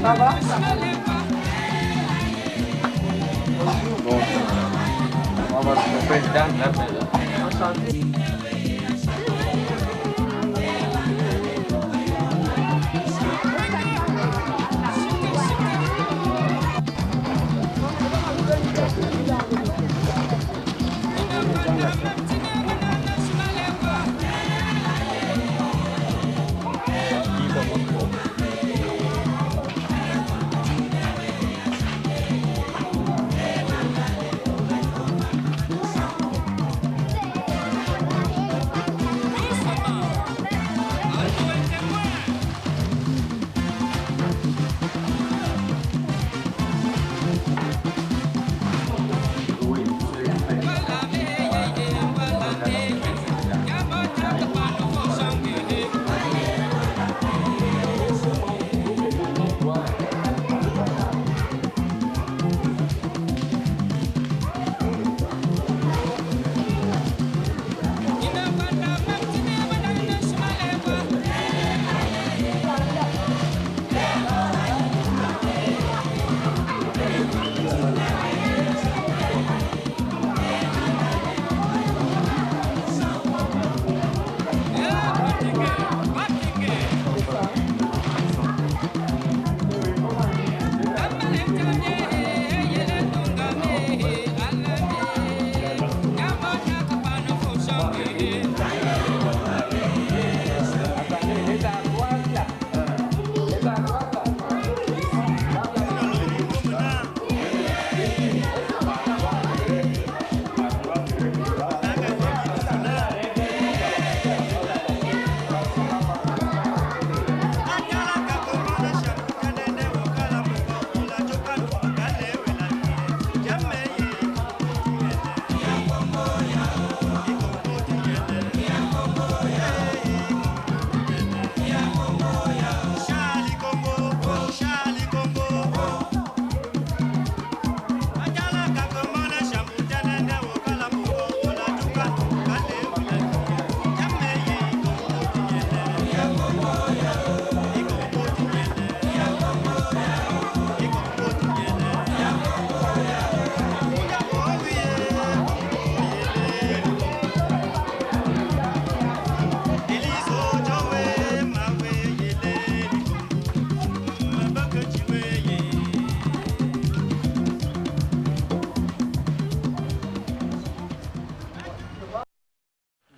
Ça va? Bon, on va le président l'appelle.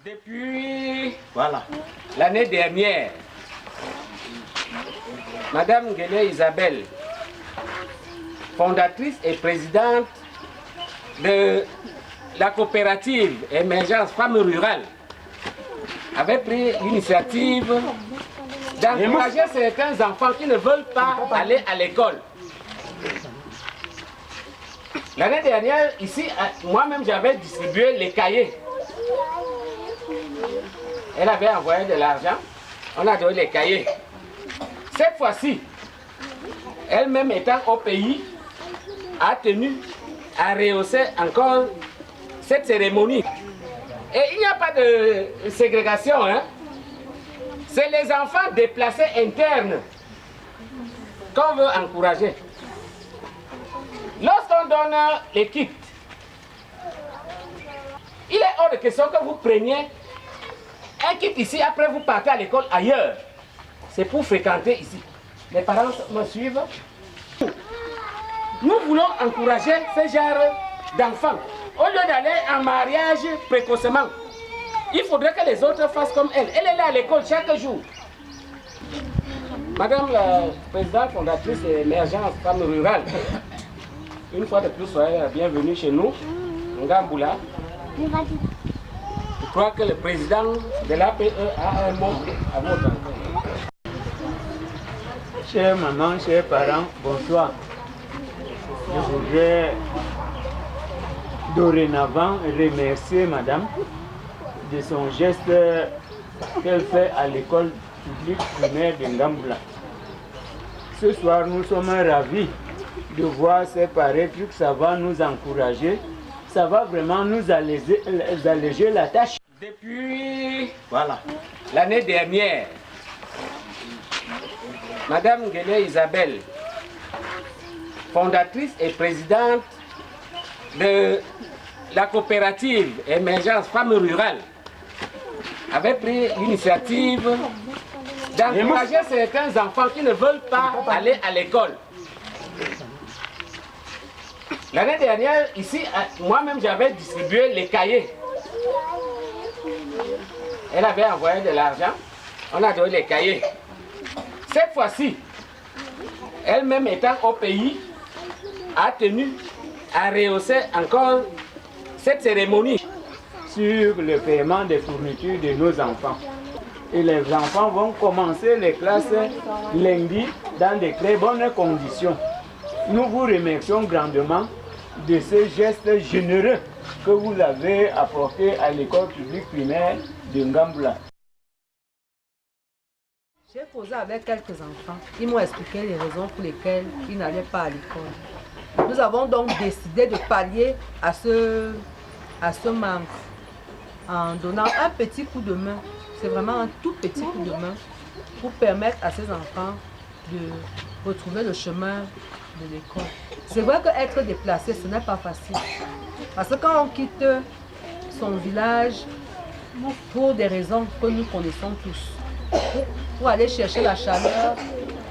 Depuis l'année dernière, Madame Nguélé Isabelle, fondatrice et présidente de la coopérative Émergence Femmes Rurales, avait pris l'initiative d'encourager certains enfants qui ne veulent pas aller à l'école. L'année dernière, ici, moi-même, j'avais distribué les cahiers. Elle avait envoyé de l'argent, on a donné les cahiers. Cette fois-ci, elle-même étant au pays, a tenu à rehausser encore cette cérémonie. Et il n'y a pas de ségrégation, hein. C'est les enfants déplacés internes qu'on veut encourager. Lorsqu'on donne les kits, il est hors de question que vous preniez un kit ici, après vous partez à l'école ailleurs. C'est pour fréquenter ici. Les parents me suivent. Nous voulons encourager ce genre d'enfants. Au lieu d'aller en mariage précocement, il faudrait que les autres fassent comme elle. Elle est là à l'école chaque jour. Madame la présidente fondatrice de l'Émergence Femmes Rurales, une fois de plus, soyez la bienvenue chez nous, Ngamboula. Je crois que le président de l'APE a un mot à votre endroit. Chers mamans, chers parents, bonsoir. Je voudrais dorénavant remercier madame de son geste qu'elle fait à l'école publique primaire de Ngamboula. Ce soir, nous sommes ravis de voir ces pareils trucs, ça va nous encourager, ça va vraiment nous alléger la tâche. Depuis l'année dernière, Madame Nguélé Isabelle, fondatrice et présidente de la coopérative Émergence Femmes Rurales, avait pris l'initiative d'encourager certains enfants qui ne veulent pas aller à l'école. L'année dernière, ici, moi-même, j'avais distribué les cahiers. Elle avait envoyé de l'argent, on a donné les cahiers. Cette fois-ci, elle-même étant au pays, a tenu à rehausser encore cette cérémonie sur le paiement des fournitures de nos enfants. Et les enfants vont commencer les classes lundi dans de très bonnes conditions. Nous vous remercions grandement de ce geste généreux que vous avez apporté à l'école publique primaire de Ngambula. J'ai causé avec quelques enfants. Ils m'ont expliqué les raisons pour lesquelles ils n'allaient pas à l'école. Nous avons donc décidé de pallier à ce manque en donnant un petit coup de main. C'est vraiment un tout petit coup de main pour permettre à ces enfants de retrouver le chemin de l'école. C'est vrai qu'être déplacé, ce n'est pas facile. Parce que quand on quitte son village, pour des raisons que nous connaissons tous, pour aller chercher la chaleur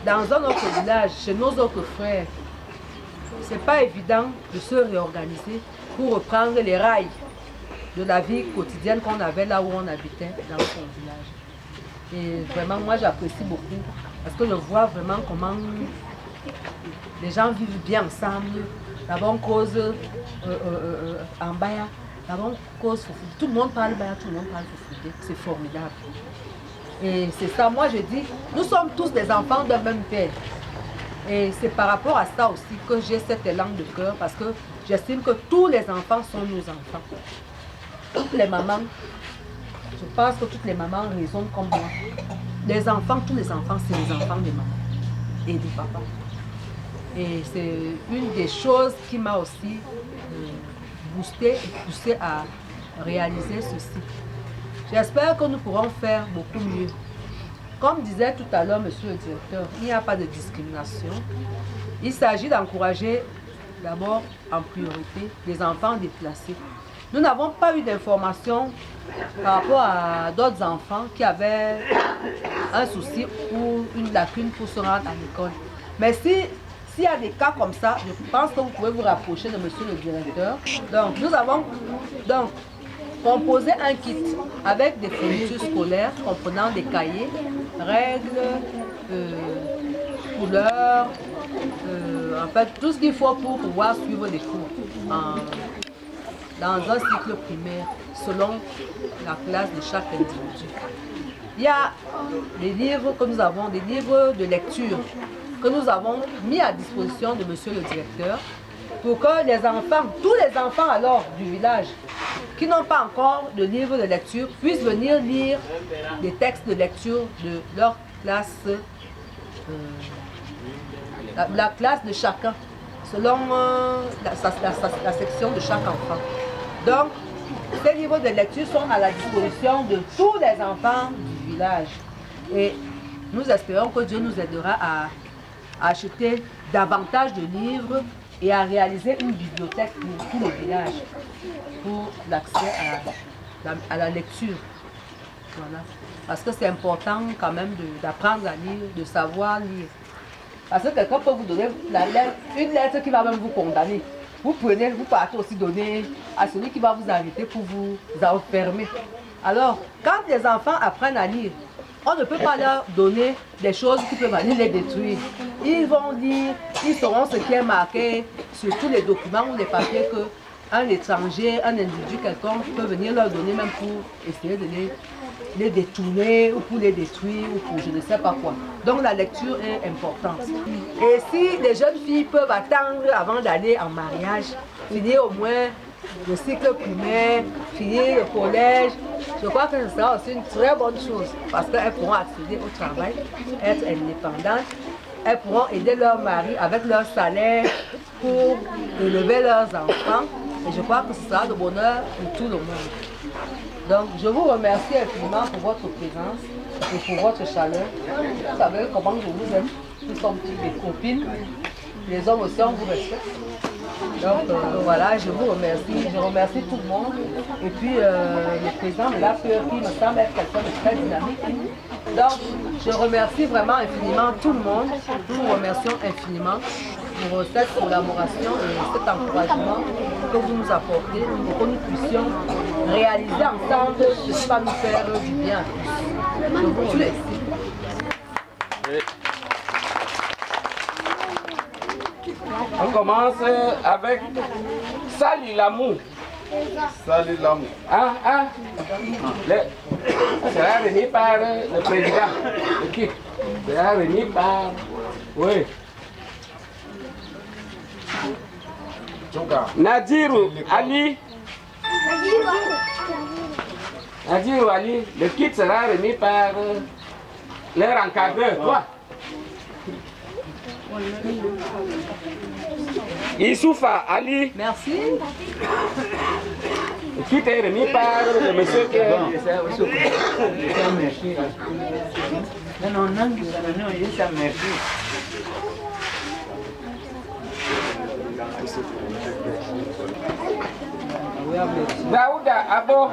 dans un autre village, chez nos autres frères, c'est pas évident de se réorganiser pour reprendre les rails de la vie quotidienne qu'on avait là où on habitait dans son village. Et vraiment, moi j'apprécie beaucoup parce que je vois vraiment comment les gens vivent bien ensemble. D'abord on cause en Baya, d'abord on cause Foufoudé. Tout le monde parle Baya, tout le monde parle Foufoudé. C'est formidable. Et c'est ça, moi je dis, nous sommes tous des enfants d'un même père. Et c'est par rapport à ça aussi que j'ai cet élan de cœur parce que j'estime que tous les enfants sont nos enfants. Toutes les mamans, je pense que toutes les mamans raisonnent comme moi. Les enfants, tous les enfants, c'est les enfants des mamans et des papas. Et c'est une des choses qui m'a aussi boosté et poussé à réaliser ceci. J'espère que nous pourrons faire beaucoup mieux. Comme disait tout à l'heure monsieur le directeur, il n'y a pas de discrimination. Il s'agit d'encourager d'abord en priorité les enfants déplacés. Nous n'avons pas eu d'informations par rapport à d'autres enfants qui avaient un souci ou une lacune pour se rendre à l'école. Mais s'il y a des cas comme ça, je pense que vous pouvez vous rapprocher de monsieur le directeur. Donc nous avons composé un kit avec des fournitures scolaires comprenant des cahiers, règles, couleurs, en fait tout ce qu'il faut pour pouvoir suivre les cours dans un cycle primaire selon la classe de chaque individu. Il y a des livres que nous avons, des livres de lecture que nous avons mis à disposition de monsieur le directeur pour que les enfants, tous les enfants alors du village qui n'ont pas encore de livre de lecture puissent venir lire des textes de lecture de leur classe, la classe de chacun, selon la section de chaque enfant. Donc, ces livres de lecture sont à la disposition de tous les enfants du village. Et nous espérons que Dieu nous aidera à acheter davantage de livres et à réaliser une bibliothèque pour tout le village, pour l'accès à la lecture. Voilà. Parce que c'est important quand même d'apprendre à lire, de savoir lire. Parce que quelqu'un peut vous donner une lettre qui va même vous condamner. Vous prenez, vous partez aussi donner à celui qui va vous arrêter pour vous enfermer. Alors, quand les enfants apprennent à lire, on ne peut pas leur donner des choses qui peuvent aller les détruire. Ils vont lire, ils sauront ce qui est marqué sur tous les documents ou les papiers qu'un étranger, un individu quelconque peut venir leur donner même pour essayer de les détourner ou pour les détruire ou pour je ne sais pas quoi. Donc la lecture est importante. Et si les jeunes filles peuvent attendre avant d'aller en mariage, finir au moins le cycle primaire, finir le collège, je crois que ce sera aussi une très bonne chose parce qu'elles pourront accéder au travail, être indépendantes, elles pourront aider leur mari avec leur salaire pour élever leurs enfants et je crois que ce sera de bonheur pour tout le monde. Donc je vous remercie infiniment pour votre présence et pour votre chaleur. Vous savez comment je vous aime, nous sommes toutes des copines Les hommes aussi, on vous respecte. Donc voilà, je vous remercie. Je remercie tout le monde. Et puis le président de l'APE qui me semble être quelqu'un de très dynamique. Donc je remercie vraiment infiniment tout le monde. Nous vous remercions infiniment pour cette collaboration et cet encouragement que vous nous apportez pour que nous puissions réaliser ensemble ce qui va nous faire du bien. Je vous remercie. On commence avec Salut l'amour. Salut l'amour. Sera remis par le président. L'équipe sera remis par. Oui. Nadirou Ali. Nadirou Ali. Le kit sera remis par leur encadreur. Toi. Issoufa Ali. Merci. Le kit est remis par le monsieur qui est. Merci. Non, non, juste un merci. Daouda Abo.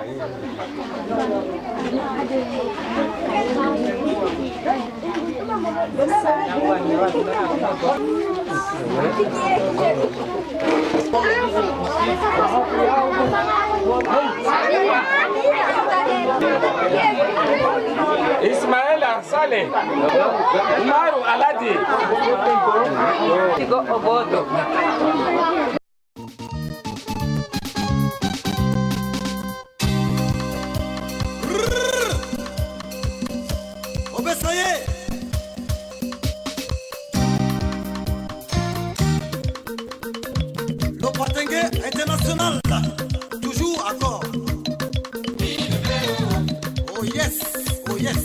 Ismaël Arsale. Umaru Aladi. Ça y est. Le Patengue international, toujours accord. Oh yes, oh yes.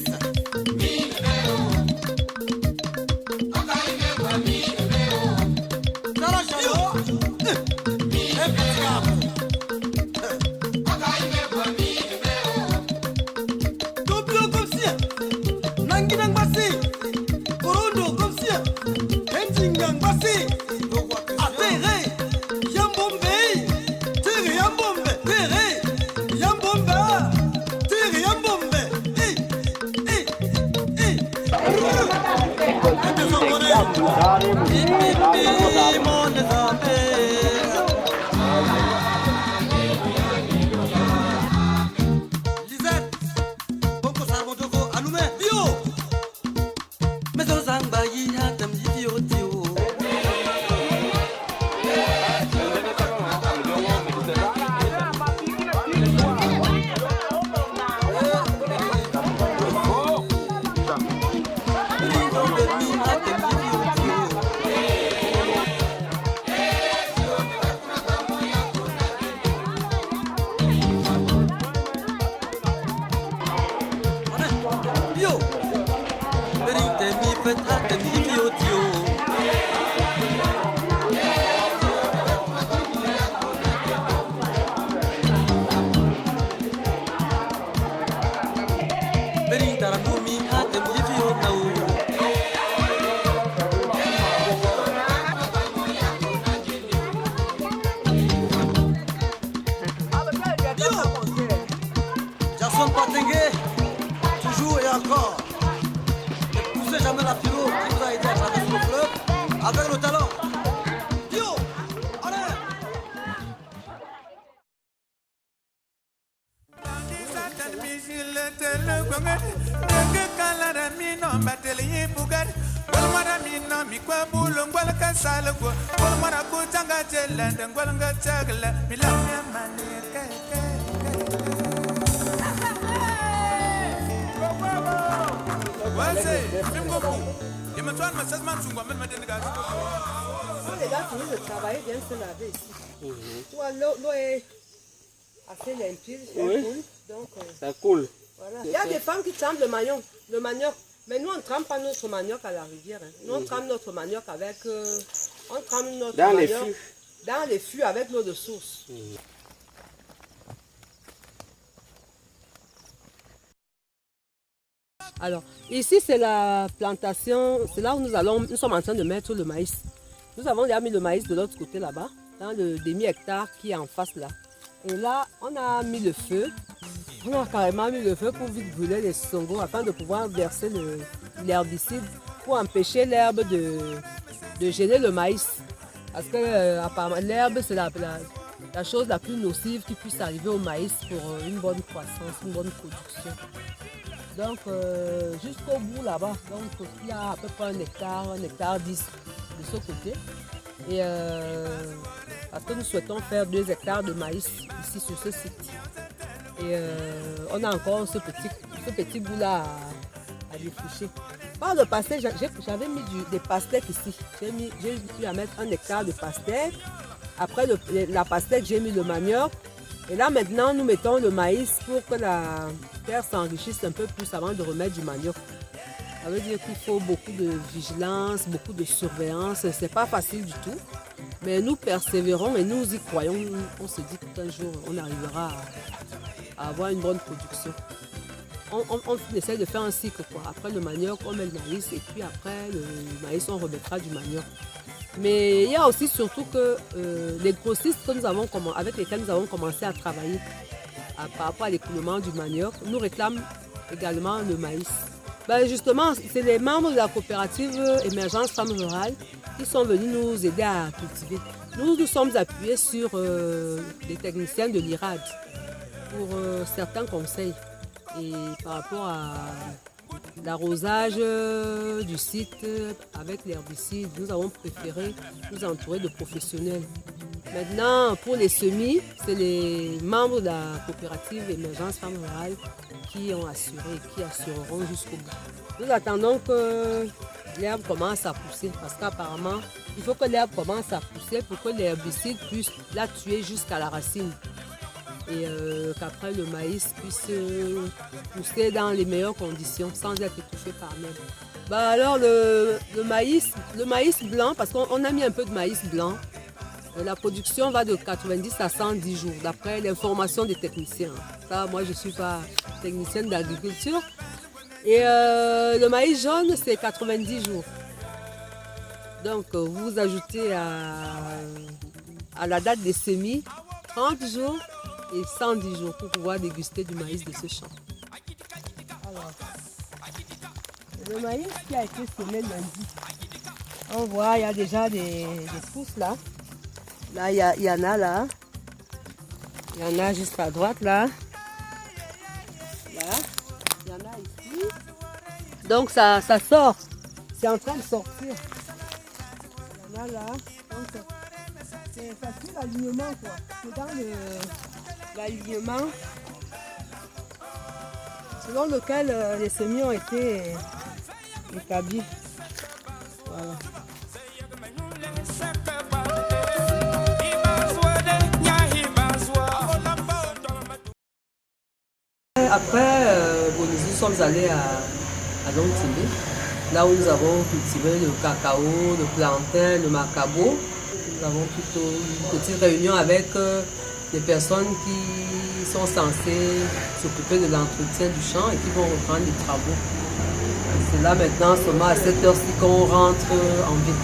Toujours et encore. Ne poussez jamais la philo qui vous a aidé à traverser le fleuve avec le talent. Yo, allez. Les gars finissent de travailler, viennent se laver ici. Tu vois, l'eau est assez limpide, c'est cool. Donc, ça coule. Voilà. Il y a des femmes qui trempent le manioc. Mais nous, on ne trempe pas notre manioc à la rivière. Hein. Nous, on trempe notre manioc avec... on trempe notre dans manioc les fûts. Dans les fûts avec l'eau de source. Alors, ici, c'est la plantation. C'est là où nous sommes en train de mettre le maïs. Nous avons déjà mis le maïs de l'autre côté là-bas, dans le demi-hectare qui est en face là. Et là, on a mis le feu. On a carrément mis le feu pour vite brûler les songos afin de pouvoir verser l'herbicide pour empêcher l'herbe de gêner le maïs. Parce que apparemment, l'herbe, c'est la chose la plus nocive qui puisse arriver au maïs pour une bonne croissance, une bonne production. Donc, jusqu'au bout là-bas, il y a à peu près 1 hectare 10 de ce côté. Et parce que nous souhaitons faire 2 hectares de maïs ici sur ce site. Et on a encore ce petit bout-là à défricher. Par le pastèque, j'avais mis des pastèques ici. J'ai pu à mettre 1 hectare de pastèque. Après la pastèque, j'ai mis le manioc. Et là maintenant, nous mettons le maïs pour que la terre s'enrichisse un peu plus avant de remettre du manioc. Ça veut dire qu'il faut beaucoup de vigilance, beaucoup de surveillance. Ce n'est pas facile du tout. Mais nous persévérons et nous y croyons. On se dit qu'un jour, on arrivera à avoir une bonne production. On essaie de faire un cycle, quoi. Après le manioc, on met le maïs et puis après le maïs, on remettra du manioc. Mais il y a aussi surtout que les grossistes avec lesquels nous avons commencé à travailler par rapport à l'écoulement du manioc nous réclament également le maïs. Ben justement, c'est les membres de la coopérative Émergence Femmes Rurales qui sont venus nous aider à cultiver. Nous sommes appuyés sur les techniciens de l'IRAD pour certains conseils. Et par rapport à l'arrosage du site avec l'herbicide, nous avons préféré nous entourer de professionnels. Maintenant, pour les semis, c'est les membres de la coopérative Émergence Femmes Rurales qui ont assuré et qui assureront jusqu'au bout. Nous attendons que l'herbe commence à pousser parce qu'apparemment, il faut que l'herbe commence à pousser pour que l'herbicide puisse la tuer jusqu'à la racine. Et qu'après le maïs puisse pousser dans les meilleures conditions sans être touché par l'herbe. Bah alors le maïs blanc, parce qu'on a mis un peu de maïs blanc, la production va de 90 à 110 jours, d'après l'information des techniciens. Ça, moi je ne suis pas technicienne d'agriculture. Et le maïs jaune, c'est 90 jours. Donc vous ajoutez à la date des semis 30 jours et 110 jours pour pouvoir déguster du maïs de ce champ. Alors, le maïs qui a été semé lundi, on voit il y a déjà des pousses là. Là, il y en a là. Il y en a juste à droite là. Là, il y en a ici. Donc ça sort. C'est en train de sortir. Il y en a là. Donc, c'est facile l'alignement quoi. C'est dans l'alignement selon lequel les semis ont été établis. Voilà. Après, nous sommes allés à Longtimé, là où nous avons cultivé le cacao, le plantain, le macabo. Nous avons plutôt une petite réunion avec des personnes qui sont censées s'occuper de l'entretien du champ et qui vont reprendre les travaux. C'est là maintenant, seulement à cette heure-ci qu'on rentre en ville.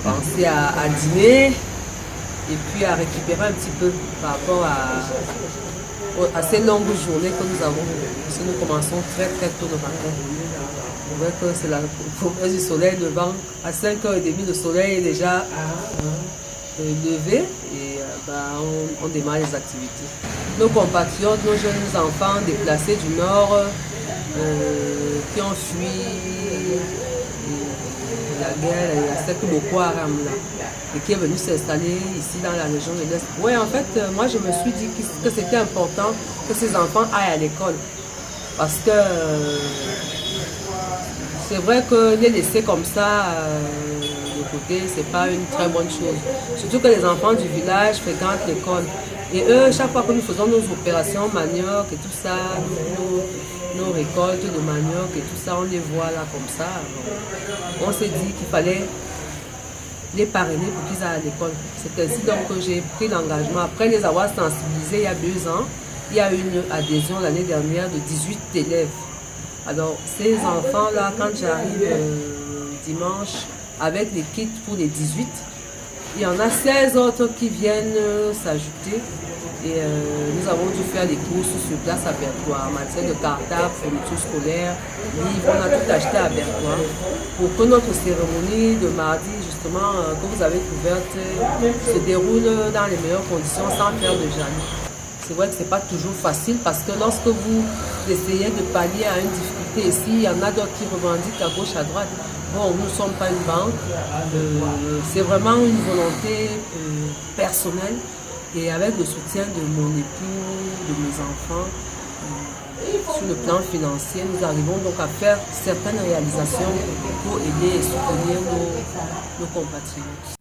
Penser à dîner et puis à récupérer un petit peu par rapport à ces longues journées que nous avons. Parce que nous commençons très tôt le matin. On voit que c'est la promesse du soleil levant. À 5h30, le soleil est déjà levé et on démarre les activités. Nos compatriotes, nos jeunes enfants déplacés du nord qui ont fui la guerre, il y a cette Boko Haram là, et qui est venu s'installer ici dans la région de l'Est. Oui, en fait, moi je me suis dit que c'était important que ces enfants aillent à l'école. Parce que c'est vrai que les laisser comme ça de côté, c'est pas une très bonne chose. Surtout que les enfants du village fréquentent l'école. Et eux, chaque fois que nous faisons nos opérations manioc et tout ça, nos récoltes de manioc et tout ça, on les voit là comme ça. On s'est dit qu'il fallait les parrainer pour qu'ils aillent à l'école. C'est ainsi donc que j'ai pris l'engagement. Après les avoir sensibilisés il y a 2 ans, il y a eu une adhésion l'année dernière de 18 élèves. Alors ces enfants-là, quand j'arrive dimanche avec les kits pour les 18. Il y en a 16 autres qui viennent s'ajouter. Et nous avons dû faire les courses sur place à Berthois, matière de cartable, fourniture scolaire, livres, on a tout acheté à Berthois pour que notre cérémonie de mardi, justement, que vous avez couverte, se déroule dans les meilleures conditions sans faire de jaloux. C'est vrai que ce n'est pas toujours facile parce que lorsque vous essayez de pallier à une difficulté ici, il y en a d'autres qui revendiquent à gauche, à droite. Bon, nous ne sommes pas une banque, c'est vraiment une volonté personnelle. Et avec le soutien de mon époux, de mes enfants, sur le plan financier, nous arrivons donc à faire certaines réalisations pour aider et soutenir nos compatriotes.